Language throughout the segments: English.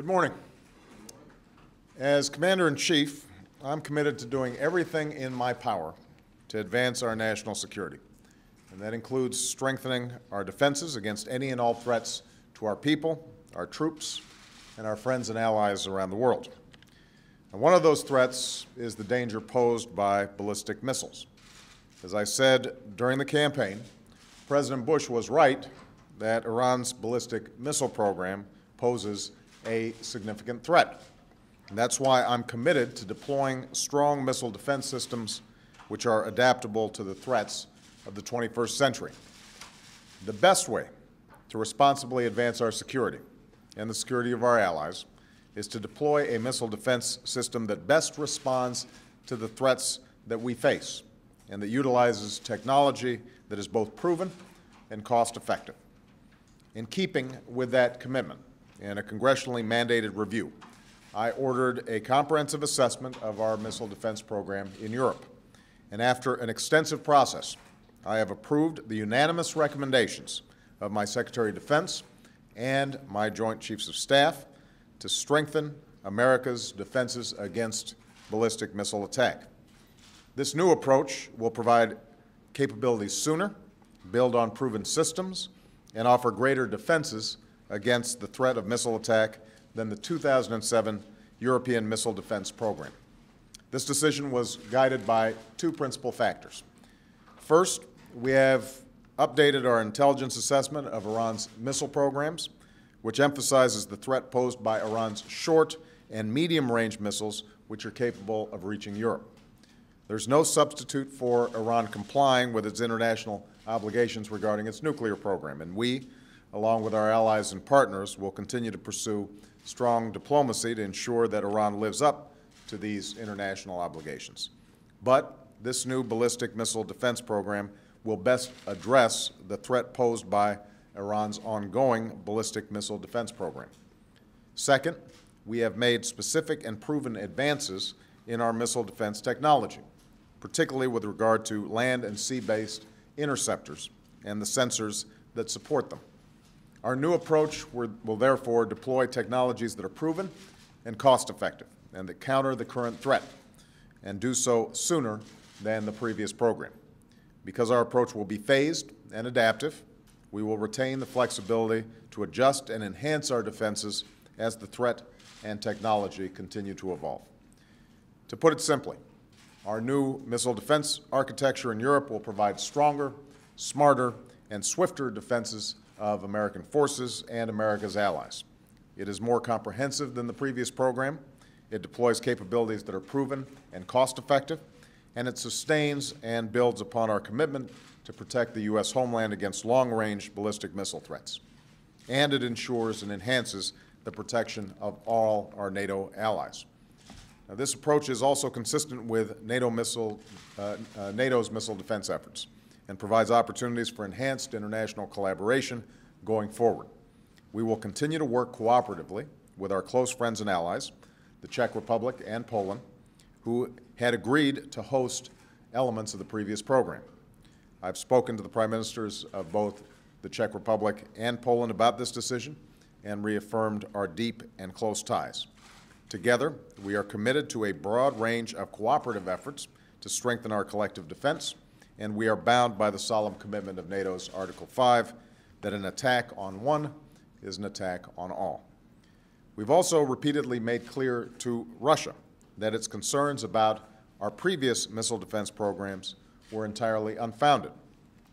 Good morning. As Commander-in-Chief, I'm committed to doing everything in my power to advance our national security, and that includes strengthening our defenses against any and all threats to our people, our troops, and our friends and allies around the world. And one of those threats is the danger posed by ballistic missiles. As I said during the campaign, President Bush was right that Iran's ballistic missile program poses a significant threat. And that's why I'm committed to deploying strong missile defense systems which are adaptable to the threats of the 21st century. The best way to responsibly advance our security and the security of our allies is to deploy a missile defense system that best responds to the threats that we face and that utilizes technology that is both proven and cost-effective. In keeping with that commitment, in a congressionally mandated review, I ordered a comprehensive assessment of our missile defense program in Europe. And after an extensive process, I have approved the unanimous recommendations of my Secretary of Defense and my Joint Chiefs of Staff to strengthen America's defenses against ballistic missile attack. This new approach will provide capabilities sooner, build on proven systems, and offer greater defenses against the threat of missile attack than the 2007 European Missile Defense Program. This decision was guided by two principal factors. First, we have updated our intelligence assessment of Iran's missile programs, which emphasizes the threat posed by Iran's short and medium-range missiles, which are capable of reaching Europe. There's no substitute for Iran complying with its international obligations regarding its nuclear program, and we, along with our allies and partners, will continue to pursue strong diplomacy to ensure that Iran lives up to these international obligations. But this new ballistic missile defense program will best address the threat posed by Iran's ongoing ballistic missile defense program. Second, we have made specific and proven advances in our missile defense technology, particularly with regard to land and sea-based interceptors and the sensors that support them. Our new approach will therefore deploy technologies that are proven and cost-effective and that counter the current threat, and do so sooner than the previous program. Because our approach will be phased and adaptive, we will retain the flexibility to adjust and enhance our defenses as the threat and technology continue to evolve. To put it simply, our new missile defense architecture in Europe will provide stronger, smarter, and swifter defenses of American forces and America's allies. It is more comprehensive than the previous program. It deploys capabilities that are proven and cost-effective, and it sustains and builds upon our commitment to protect the U.S. homeland against long-range ballistic missile threats. And it ensures and enhances the protection of all our NATO allies. Now, this approach is also consistent with NATO's missile defense efforts and provides opportunities for enhanced international collaboration going forward. We will continue to work cooperatively with our close friends and allies, the Czech Republic and Poland, who had agreed to host elements of the previous program. I've spoken to the Prime Ministers of both the Czech Republic and Poland about this decision and reaffirmed our deep and close ties. Together, we are committed to a broad range of cooperative efforts to strengthen our collective defense, and we are bound by the solemn commitment of NATO's Article 5 that an attack on one is an attack on all. We've also repeatedly made clear to Russia that its concerns about our previous missile defense programs were entirely unfounded.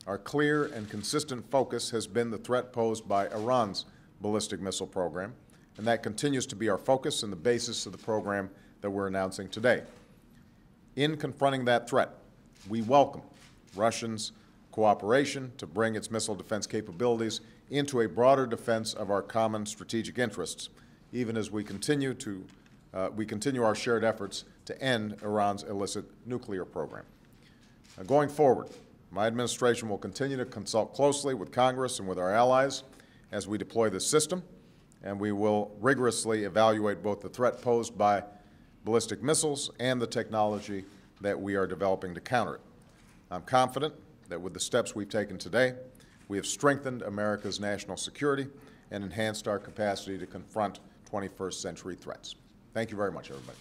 Our clear and consistent focus has been the threat posed by Iran's ballistic missile program, and that continues to be our focus and the basis of the program that we're announcing today. In confronting that threat, we welcome Russia's cooperation to bring its missile defense capabilities into a broader defense of our common strategic interests, even as we continue our shared efforts to end Iran's illicit nuclear program. Now, going forward, my administration will continue to consult closely with Congress and with our allies as we deploy this system, and we will rigorously evaluate both the threat posed by ballistic missiles and the technology that we are developing to counter it. I'm confident that with the steps we've taken today, we have strengthened America's national security and enhanced our capacity to confront 21st century threats. Thank you very much, everybody.